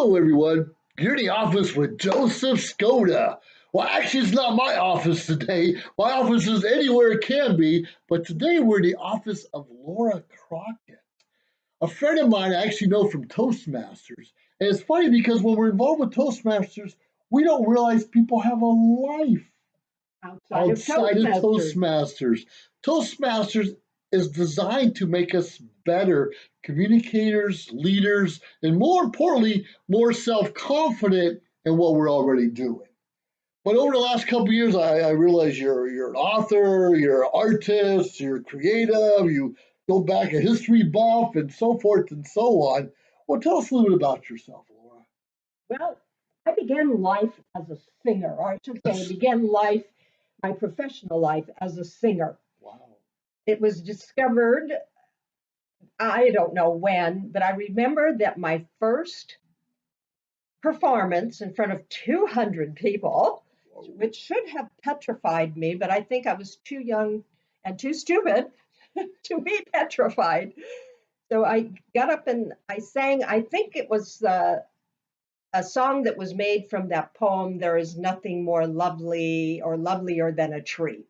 Hello, everyone. You're in the office with Joseph Skoda. Well, actually, it's not my office today. My office is anywhere it can be, but today we're in the office of Laura Crockett. A friend of mine I actually know from Toastmasters. And it's funny because when we're involved with Toastmasters, we don't realize people have a life outside of Toastmasters. Toastmasters is designed to make us better communicators, leaders, and more importantly, more self confident in what we're already doing. But over the last couple of years, I realized you're an author, you're an artist, you're creative, you go back a history buff, and so forth and so on. Well, tell us a little bit about yourself, Laura. Well, I began life as a singer, or I should say, I began my professional life as a singer. Wow. It was discovered, I don't know when, but I remember that my first performance in front of 200 people, which should have petrified me, but I think I was too young and too stupid to be petrified. So I got up and I sang, I think it was a song that was made from that poem, There Is Nothing More Lovely or Lovelier Than a Tree.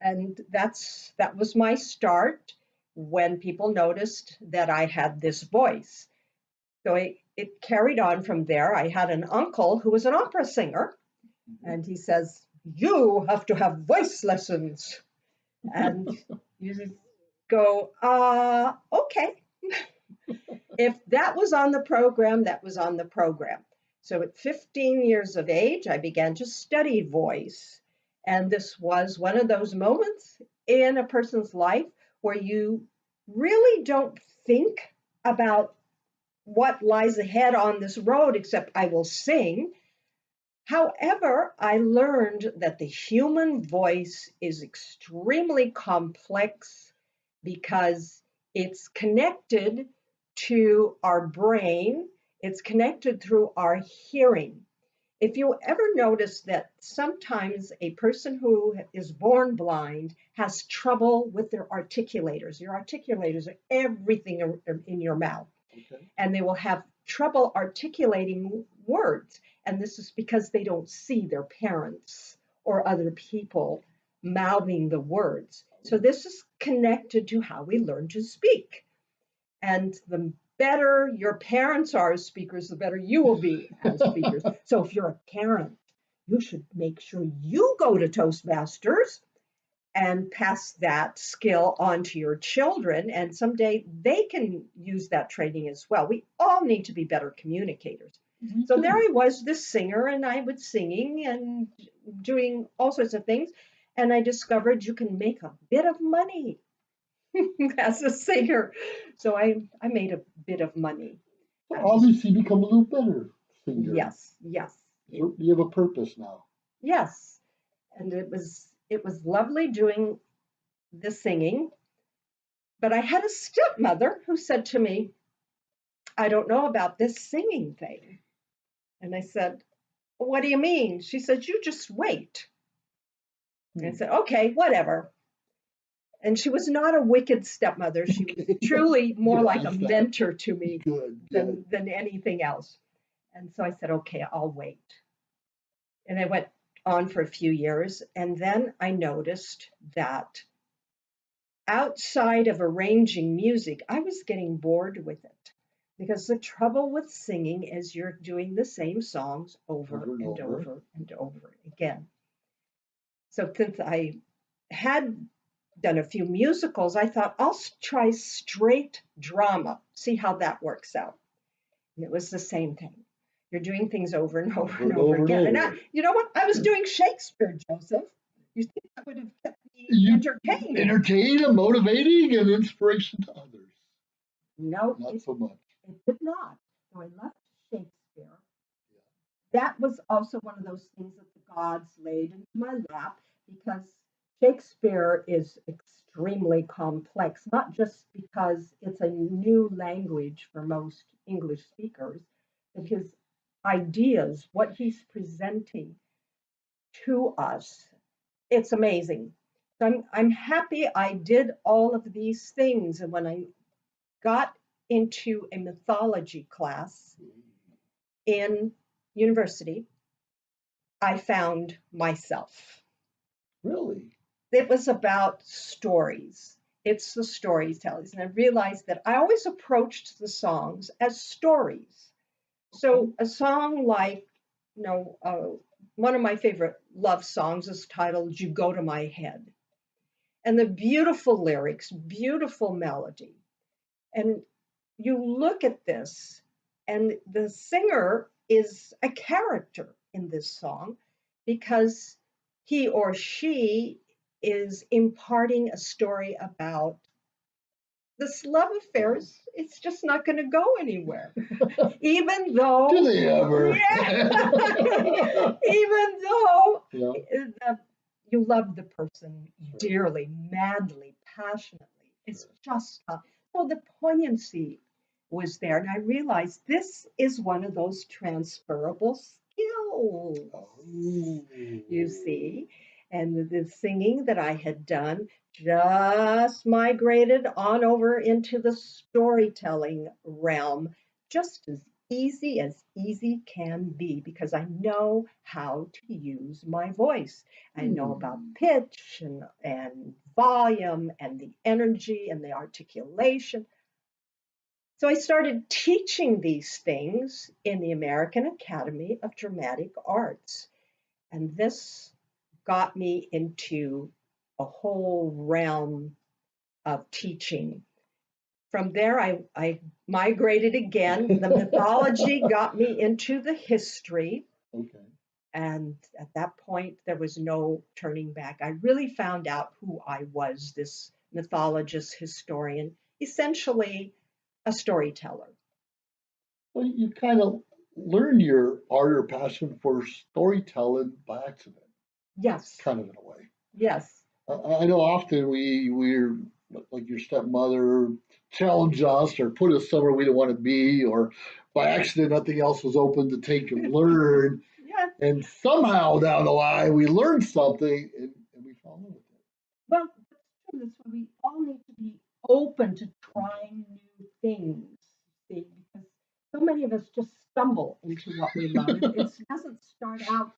And that was my start when people noticed that I had this voice. So it carried on from there. I had an uncle who was an opera singer, and he says, "You have to have voice lessons." And you just go, okay. If that was on the program, that was on the program. So at 15 years of age, I began to study voice. And this was one of those moments in a person's life where you really don't think about what lies ahead on this road, except I will sing. However, I learned that the human voice is extremely complex because it's connected to our brain, it's connected through our hearing. If you ever notice that sometimes a person who is born blind has trouble with their articulators. Your articulators are everything in your mouth. Okay. And they will have trouble articulating words. And this is because they don't see their parents or other people mouthing the words. So this is connected to how we learn to speak. And the better your parents are as speakers, the better you will be as speakers. So if you're a parent, you should make sure you go to Toastmasters and pass that skill on to your children. And someday they can use that training as well. We all need to be better communicators. Mm-hmm. So there I was, this singer, and I was singing and doing all sorts of things. And I discovered you can make a bit of money as a singer. So I made a bit of money. Obviously, you become a little better singer. Yes. So you have a purpose now. Yes, and it was lovely doing the singing. But I had a stepmother who said to me, "I don't know about this singing thing." And I said, "What do you mean?" She said, "You just wait." And I said, "Okay, whatever." And she was not a wicked stepmother. She was truly more like a mentor to me than anything else. And so I said, "Okay, I'll wait." And I went on for a few years. And then I noticed that outside of arranging music, I was getting bored with it. Because the trouble with singing is you're doing the same songs over and over and over again. So since I had done a few musicals, I thought I'll try straight drama, see how that works out. And it was the same thing. You're doing things over and over and over again. And you know what? I was doing Shakespeare, Joseph. You think that would have kept me entertained? Entertaining and motivating and inspiration to others. No, not so much. It did not. So I left Shakespeare. That was also one of those things that the gods laid into my lap because Shakespeare is extremely complex, not just because it's a new language for most English speakers, but his ideas, what he's presenting to us, it's amazing. So I'm happy I did all of these things. And when I got into a mythology class, in university, I found myself. Really? It was about stories. It's the storytelling. And I realized that I always approached the songs as stories. So a song like, you know, one of my favorite love songs is titled You Go to My Head. And the beautiful lyrics, beautiful melody. And you look at this, and the singer is a character in this song because he or she is imparting a story about this love affair. It's just not going to go anywhere. Even though, Do they ever? yeah, even though Yeah. you love the person dearly, madly, passionately, it's just not. So the poignancy was there, and I realized this is one of those transferable skills. Oh. You see, and the singing that I had done just migrated on over into the storytelling realm, just as easy can be, because I know how to use my voice. I know about pitch and volume and the energy and the articulation. So I started teaching these things in the American Academy of Dramatic Arts. And this got me into a whole realm of teaching. From there, I migrated again. The mythology got me into the history. Okay. And at that point, there was no turning back. I really found out who I was, this mythologist, historian, essentially a storyteller. Well, you kind of learned your art or passion for storytelling by accident, Yes, kind of in a way. yes, I know often we're like your stepmother challenge us or put us somewhere we don't want to be, or by accident nothing else was open to take and learn, yes. and somehow down the line we learned something and we fell in love with it. Well, that's why we all need to be open to trying new things, see, because so many of us just stumble into what we love. It doesn't start out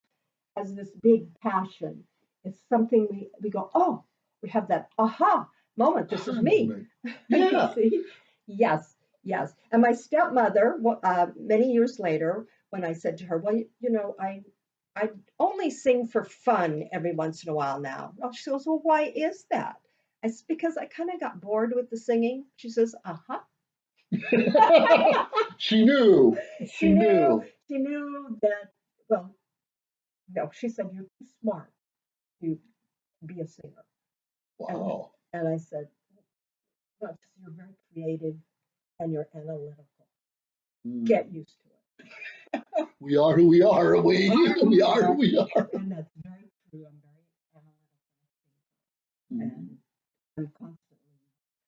as this big passion. It's something we go, oh, we have that aha moment. This is me. Yeah. See? Yes, yes. And my stepmother, many years later, when I said to her, well, you know, I only sing for fun every once in a while now. Oh, she goes, well, why is that? I said, because I kind of got bored with the singing. She says, uh-huh. She knew. She knew. She knew that, well, no, she said, you're too smart to be a singer. Wow. And I said, well, you're very creative and you're analytical. Get used to it. We are who we are. We are who we are. And that's very true. I'm very analytical. And I'm constantly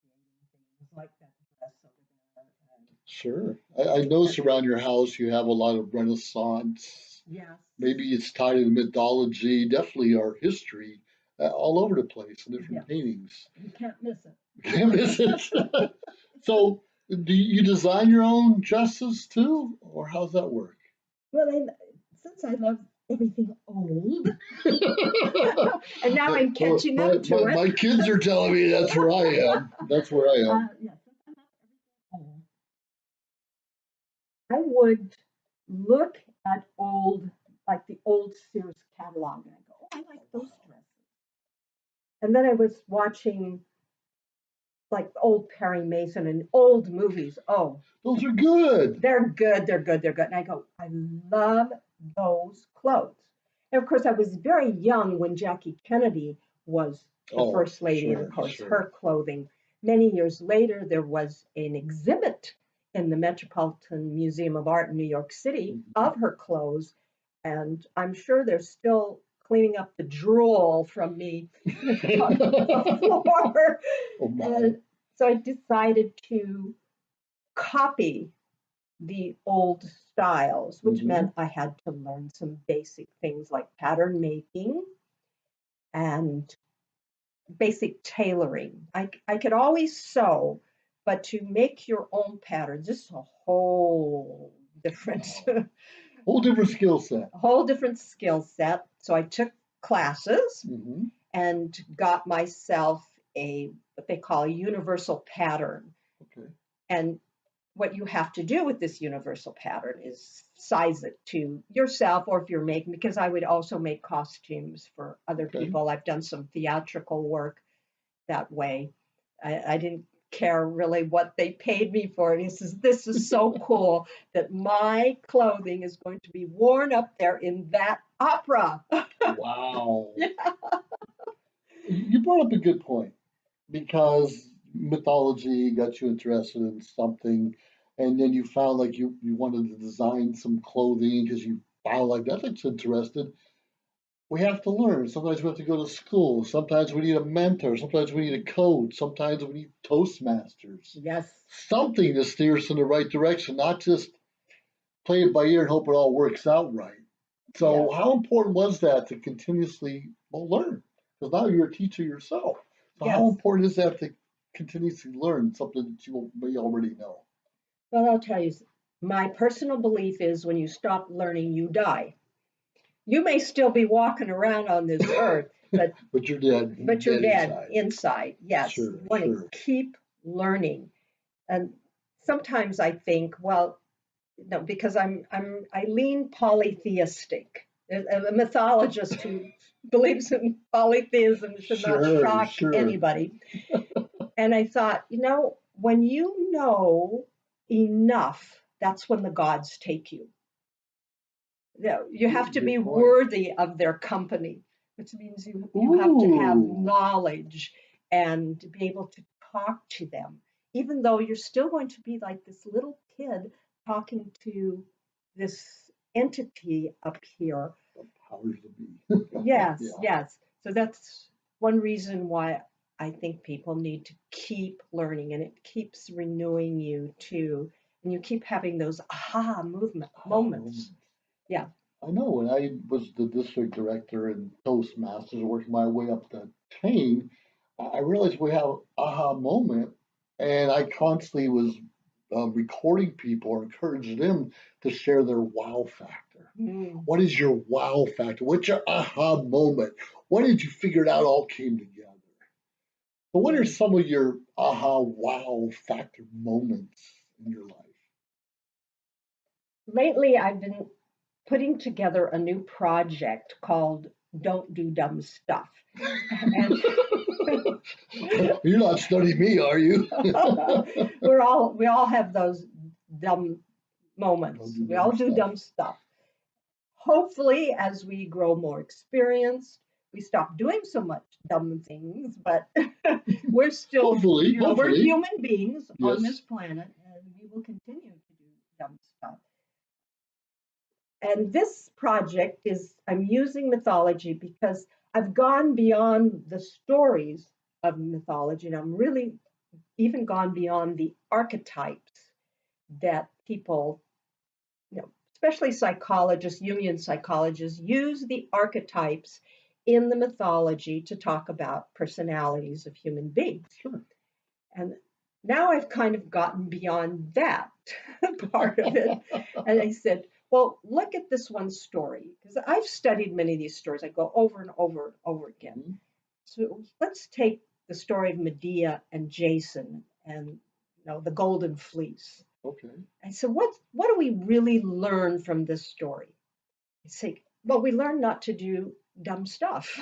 creating things like that dress over there. Sure. I notice around your house you have a lot of Renaissance. Yes. Maybe it's tied to mythology, definitely our history, all over the place in different paintings. You can't miss it. Can't miss it. So, do you design your own dresses too, or how's that work? Well, since I love everything old, and now I'm catching up to it. My kids are telling me that's where I am. That's where I am. Yes, since I love everything old, I would look at like the old Sears catalog, and I go, oh, I like those dresses. And then I was watching like old Perry Mason and old movies. Oh, those are good. They're good. They're good. They're good. And I go, I love those clothes. And of course, I was very young when Jackie Kennedy was the first lady, and of course, her clothing. Many years later, there was an exhibit in the Metropolitan Museum of Art in New York City of her clothes, and I'm sure they're still cleaning up the drool from me on the floor. And so I decided to copy the old styles, which meant I had to learn some basic things like pattern making and basic tailoring. I could always sew, but to make your own patterns, this is a whole different, Wow. Whole different skill set. a whole different skill set. So I took classes Hmm. and got myself what they call a universal pattern. Okay. And what you have to do with this universal pattern is size it to yourself, or if you're making, because I would also make costumes for other Okay. people. I've done some theatrical work that way. I didn't care really what they paid me for it. He says, this is so cool that my clothing is going to be worn up there in that opera. Wow. Yeah. You brought up a good point because mythology got you interested in something, and then you found like you wanted to design some clothing because you found like that looks interested. We have to learn. Sometimes we have to go to school. Sometimes we need a mentor. Sometimes we need a coach. Sometimes we need Toastmasters. Yes. Something to steer us in the right direction, not just play it by ear and hope it all works out right. So, Yes. how important was that to continuously learn? Because now you're a teacher yourself. So, how Yes. important is that to continuously learn something that you may already know? Well, I'll tell you, my personal belief is when you stop learning, you die. You may still be walking around on this earth, but But you're dead. you're Dead dead inside. inside. Yes, Sure, you want to sure. keep learning. And sometimes I think, well, no, because I lean polytheistic. A mythologist who believes in polytheism should not Sure, shock sure. anybody. And I thought, when you know enough, that's when the gods take you. You have to be Good point. worthy of their company, which means you have to have Ooh. knowledge and be able to talk to them, even though you're still going to be like this little kid talking to this entity up here. The powers that be. Yes, Yeah. yes. So that's one reason why I think people need to keep learning, and it keeps renewing you too. And you keep having those aha moments. Yeah. I know when I was the district director in Toastmasters, working my way up the chain, I realized we have aha moment, and I constantly was recording people or encouraging them to share their wow factor. Mm. What is your wow factor? What's your aha moment? What did you figure it out all came together? But what are some of your aha wow factor moments in your life? Lately, I've been putting together a new project called Don't Do Dumb Stuff. And You're not studying me, are you? we all have those dumb moments. Don't do We all dumb do stuff. dumb stuff. Hopefully, as we grow more experienced, we stop doing so much dumb things, but we're still, Hopefully, we're hopefully. human beings on this Yes. planet, and we will continue to do dumb stuff. And this project is, I'm using mythology because I've gone beyond the stories of mythology, and I'm really even gone beyond the archetypes that people, especially psychologists, Jungian psychologists, use the archetypes in the mythology to talk about personalities of human beings. Sure. And now I've kind of gotten beyond that part of it. And I said, well, look at this one story, because I've studied many of these stories. I go over and over and over again. Mhm. So let's take the story of Medea and Jason and the Golden Fleece. Okay. I said, what do we really learn from this story? I say, well, we learn not to do dumb stuff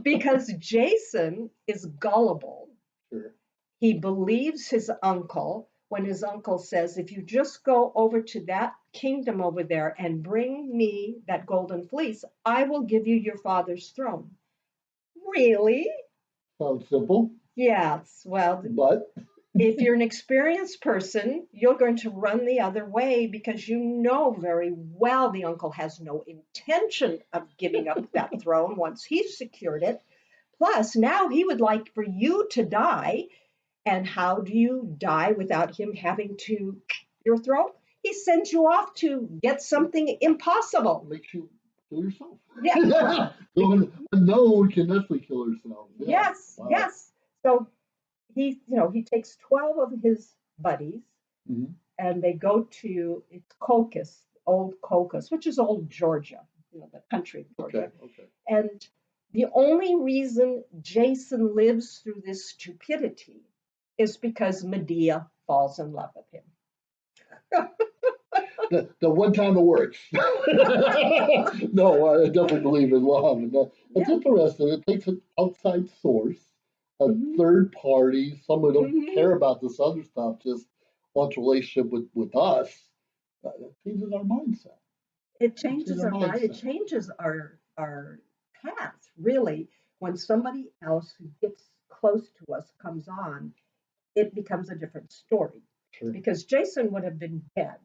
because Jason is gullible. Sure. He believes his uncle when his uncle says, if you just go over to that kingdom over there and bring me that golden fleece, I will give you your father's throne. Really? Sounds simple, Yes. Well, but if you're an experienced person, you're going to run the other way because you know very well the uncle has no intention of giving up that throne once he's secured it. Plus, now he would like for you to die. And how do you die without him having to your throat? He sends you off to get something impossible. makes you kill yourself. Yeah. No one can definitely kill herself. Yeah. Yes, Wow. yes. So he takes 12 of his buddies, Mhm. and they go to it's Cocos, old Cocos, which is old Georgia, the country of Georgia. Okay. And the only reason Jason lives through this stupidity is because Medea falls in love with him. The one time it works. No, I definitely believe in love. And it's interesting. It takes an outside source, a third party, someone who don't care about this other stuff, just wants a relationship with us. That changes our mindset. It changes our mind. It changes our path, really. When somebody else who gets close to us comes on, it becomes a different story. Sure. Because Jason would have been dead,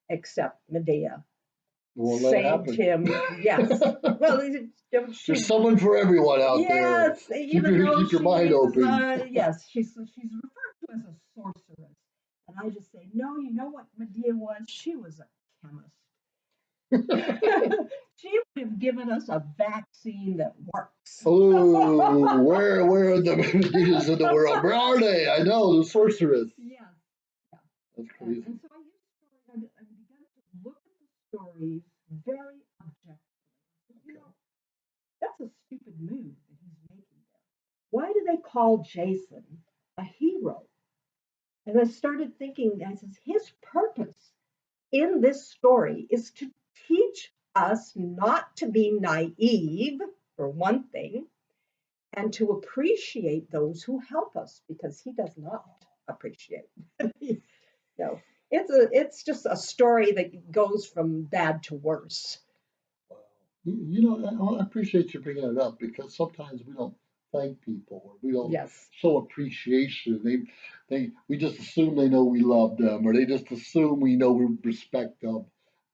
except Medea saved him. Yes. Well, there's someone for everyone out there. Yes, even though keep your mind open. Yes, she's referred to as a sorceress, and I just say no. You know what Medea was? She was a chemist. She would have given us a vaccine that works. Oh, where are the Medeas in the world? Where are they? I know, the sorceress. Yes. Yeah. That's crazy. And so I used story. I began to look at the stories very objectively. That's a stupid move that he's making there. Why do they call Jason a hero? And I started thinking, I says, his purpose in this story is to teach us not to be naive, for one thing, and to appreciate those who help us, because he does not appreciate. It's just a story that goes from bad to worse. I appreciate you bringing it up, because sometimes we don't thank people, or we don't show appreciation. We just assume they know we love them, or they just assume we know we respect them.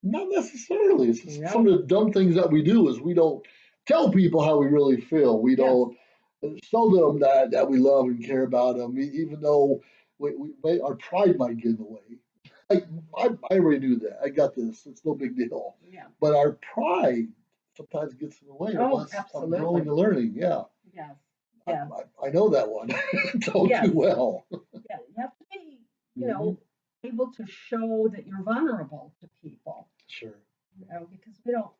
Not necessarily. It's some of the dumb things that we do is we don't tell people how we really feel. We don't show them that we love and care about them, even though our pride might get in the way. Like, I already knew that. I got this. It's no big deal. Yeah. But our pride sometimes gets in the way of us growing and learning. Yeah. Yes. Yeah. I know that one. Don't do well. Yeah. You have to be, able to show that you're vulnerable to people. Sure. Because we don't,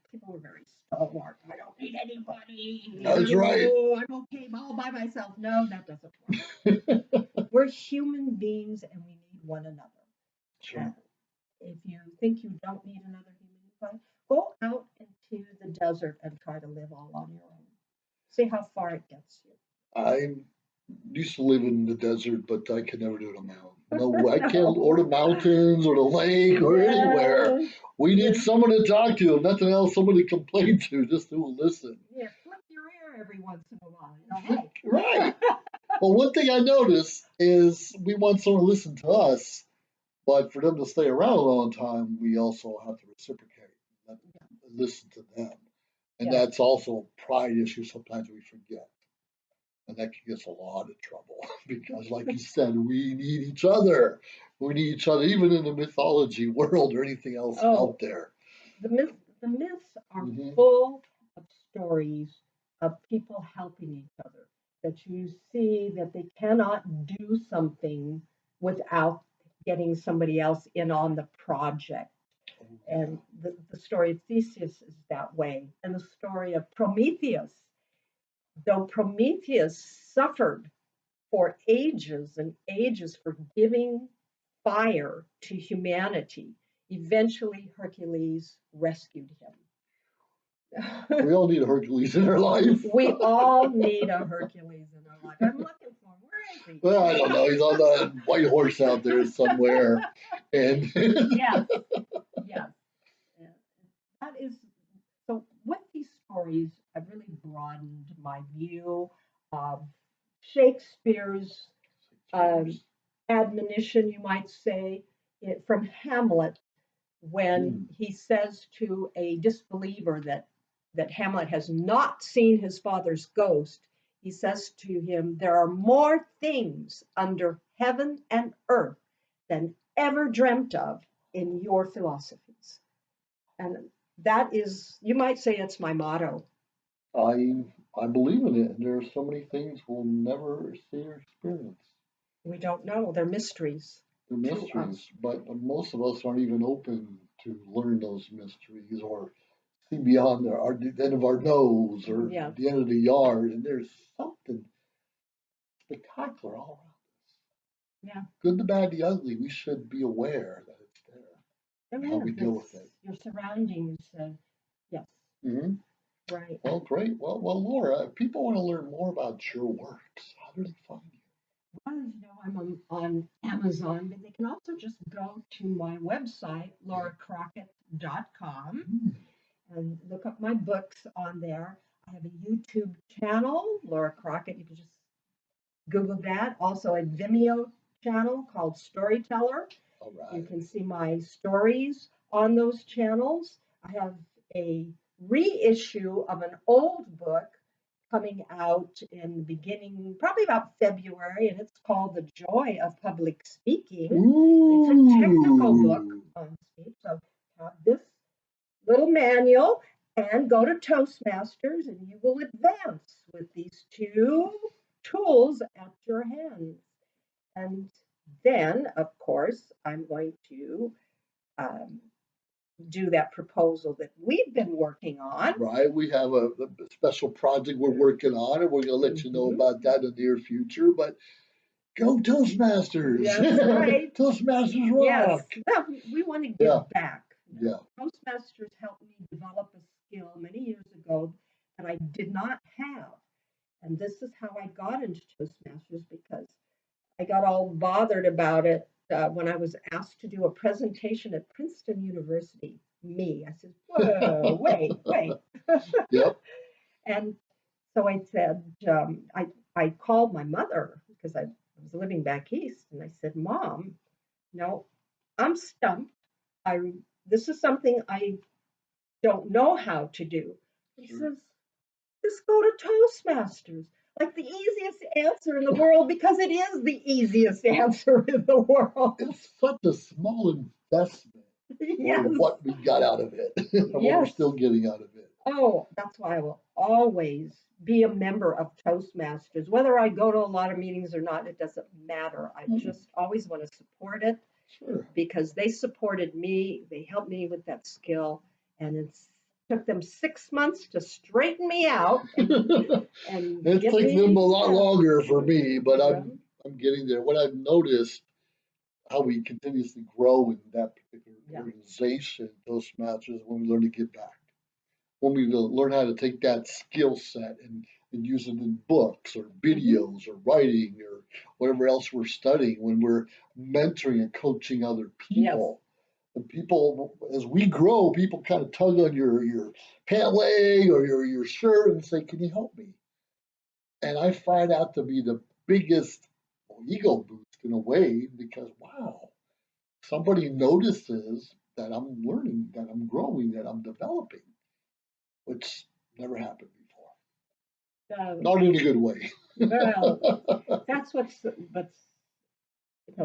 people are very stalwart. I don't need anybody. That's right. I'm okay all by myself. No, that doesn't work. We're human beings and we need one another. Sure. If you think you don't need another human being, go out into the desert and try to live all on your own. See how far it gets you. I used to live in the desert, but I could never do it on my own. No, I can't, or the mountains, or the lake, or anywhere. We need someone to talk to, if nothing else, someone to complain to, just who will listen. Yeah, flick your ear every once in a while. Hey. Right. Well, one thing I noticed is we want someone to listen to us, but for them to stay around a long time, we also have to reciprocate and listen to them. And that's also a pride issue sometimes we forget. And that can get us a lot of trouble because, like you said, we need each other. We need each other, even in the mythology world or anything else out there. The myths are full of stories of people helping each other. That you see that they cannot do something without getting somebody else in on the project. And the story of Theseus is that way. And the story of Prometheus. Though Prometheus suffered for ages and ages for giving fire to humanity, eventually Hercules rescued him. We all need a Hercules in our life. We all need a Hercules in our life. I'm looking for him. Where is he? Well, I don't know. He's on the white horse out there somewhere. And yes. That is, so with these stories, I've really broadened my view of Shakespeare's admonition, you might say, from Hamlet, when he says to a disbeliever that Hamlet has not seen his father's ghost. He says to him, there are more things under heaven and earth than ever dreamt of in your philosophies. And that is, you might say it's my motto. I believe in it. And there are so many things we'll never see or experience. We don't know. They're mysteries. They're to us. mysteries, but most of us aren't even open to learn those mysteries or see beyond the end of our nose or Yeah, the end of the yard. And there's something spectacular all around. yeah. Good, the bad, the ugly. We should be aware that it's there There and how we is. deal with It's it. your surroundings. Yes, Hmm. right. Well, great. Well, Laura, if people want to learn more about your works, how do they find you? Well, I'm on Amazon, but they can also just go to my website, lauracrockett.com, Hmm. and look up my books on there. I have a YouTube channel, Laura Crockett. You can just Google that. Also, a Vimeo channel called Storyteller. All You right. can see my stories on those channels. I have a reissue of an old book coming out in the beginning, probably about February, and it's called The Joy of Public Speaking. It's a technical book Ooh. on speech. So have this little manual and go to Toastmasters, and you will advance with these two tools at your hands. And then, of course, I'm going to um, do that proposal that we've been working on. Right. We have a special project we're working on, and we're going to let you know Mhm. about that in the near future. But go Toastmasters! That's right. Toastmasters Yes, rock! well, we want to Yeah, give back. yeah. Toastmasters helped me develop a skill many years ago that I did not have. And this is how I got into Toastmasters because I got all bothered about it when I was asked to do a presentation at Princeton University. Me, I said, whoa, wait. Yep. And so I said, I called my mother because I was living back east, and I said, Mom, no, I'm stumped. I This is something I don't know how to do. He Sure. says, just go to Toastmasters. Like the easiest answer in the world because it is the easiest answer in the world. It's such a small investment Yes, for what we got out of it, and what we're yes. still getting out of it. Oh, that's why I will always be a member of Toastmasters. Whether I go to a lot of meetings or not, it doesn't matter. I Mhm. just always want to support it Sure. because they supported me. They helped me with that skill, and it took them 6 months to straighten me out and It get takes them me. a lot Yeah, longer for me, but yeah, I'm getting there. What I've noticed how we continuously grow in that particular yeah, organization, Toastmasters, when we learn to give back. When we learn how to take that skill set and use it in books or hmm, videos or writing or whatever else we're studying, when we're mentoring and coaching other yes, people. And people, as we grow, people kind of tug on your pant leg or your shirt and say, "Can you help me?" And I find out to be the biggest ego boost in a way because wow, somebody notices that I'm learning, that I'm growing, that I'm developing, which never happened before. uh, Not in a good way. well, that's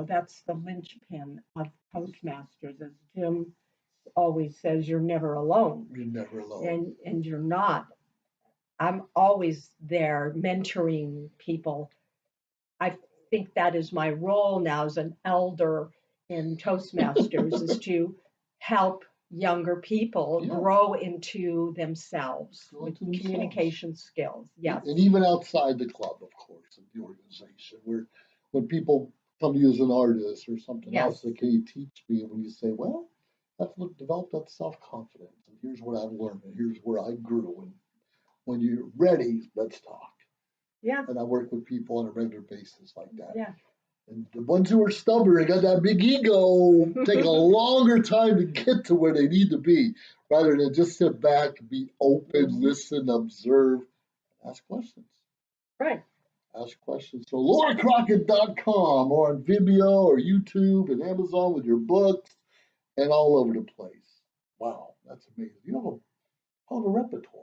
that's the linchpin of Toastmasters, as Jim always says, you're never alone, You're never alone. and you're not. I'm always there mentoring people. I think that is my role now as an elder in Toastmasters is to help younger people Yeah, grow into themselves go with into themselves. communication skills. Yes. And even outside the club, of course, of the organization, where when people come to you as an artist or something else, Yes. like, can you teach me? And when you say, well, I've developed that self confidence, and here's what I've learned, and here's where I grew. And when you're ready, let's talk. Yeah. And I work with people on a regular basis like that. Yeah. And the ones who are stubborn and got that big ego take a longer time to get to where they need to be, rather than just sit back, be open, Mhm. listen, observe, ask questions. Right. Ask questions. So lauracrockett.com or on Vimeo or YouTube and Amazon with your books and all over the place. Wow, that's amazing. You have a whole repertoire.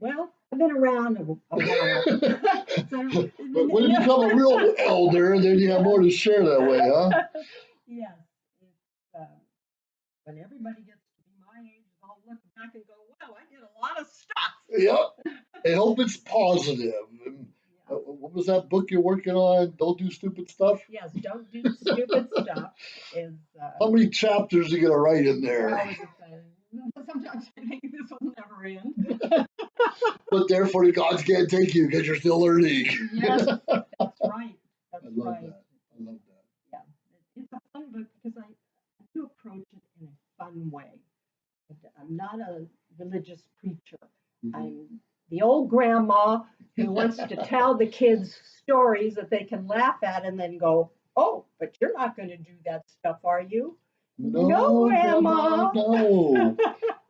Well, I've been around a while. So, But when you become a real elder, then you have more to share that way, huh? yes, it's, when everybody gets to be my age, I'll look back and go, wow, I did a lot of stuff. Yep. I hope it's positive. And, Yeah. what was that book you're working on? Don't do stupid stuff. Yes, don't do stupid stuff. Is How many chapters are you gonna write in well, there? sometimes I think this will never end. But therefore, the gods can't take you because you're still learning. Yes, that's right. That's I love right. that. I love that. Yeah, it's a fun book because I do approach it in a fun way. I'm not a religious preacher. Mhm. I'm the old grandma who wants to tell the kids stories that they can laugh at and then go, "Oh, but you're not going to do that stuff, are you?" No, Grandma. No.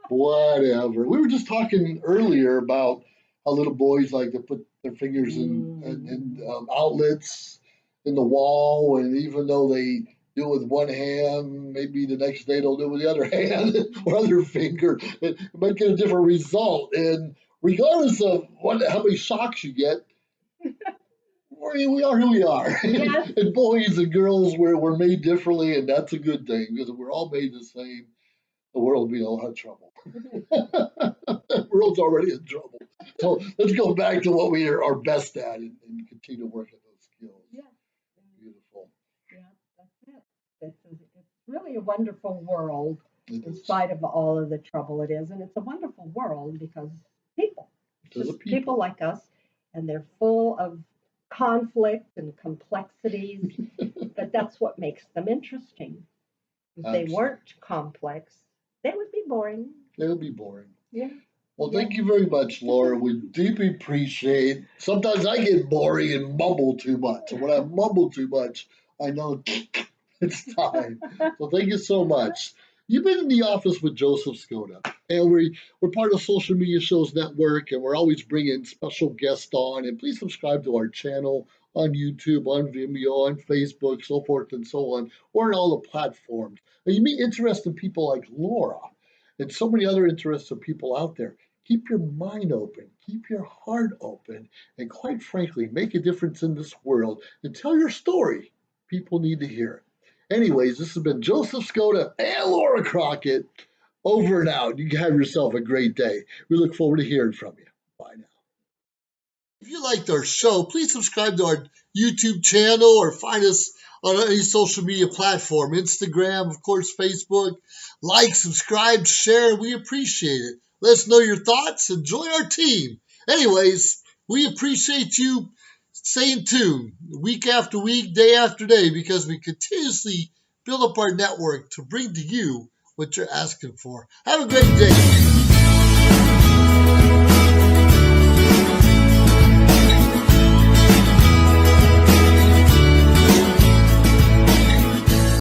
Whatever. We were just talking earlier about how little boys like to put their fingers in outlets in the wall, and even though they do it with one hand, maybe the next day they'll do it with the other hand or other finger. It might get a different result. And regardless of how many shocks you get, we are who we are. Yes. And boys and girls, we're made differently, and that's a good thing because if we're all made the same, the world will be in a lot of trouble. The world's already in trouble. So let's go back to what we are best at and continue to work at those skills. Yeah. Beautiful. Yeah, that's it. It's really a wonderful world It in is. spite of all of the trouble it is. And it's a wonderful world because people, Because of just people like us, and they're full of conflict and complexities, but that's what makes them interesting. If they weren't complex, they would be boring. They would be boring. Yeah. Well, Yeah. thank you very much, Laura. We deeply appreciate. Sometimes I get boring and mumble too much. And when I mumble too much, I know it's time. So thank you so much. You've been in the office with Joseph Skoda, and we're part of Social Media Shows Network, and we're always bringing special guests on. And please subscribe to our channel on YouTube, on Vimeo, on Facebook, so forth and so on, or on all the platforms. And you meet interesting people like Laura and so many other interesting people out there. Keep your mind open, keep your heart open, and quite frankly, make a difference in this world and tell your story. People need to hear it. Anyways, this has been Joseph Skoda and Laura Crockett. Over and out. You have yourself a great day. We look forward to hearing from you. Bye now. If you liked our show, please subscribe to our YouTube channel or find us on any social media platform, Instagram, of course, Facebook. Like, subscribe, share. We appreciate it. Let us know your thoughts and join our team. Anyways, we appreciate you staying tuned week after week, day after day, because we continuously build up our network to bring to you what you're asking for. Have a great day.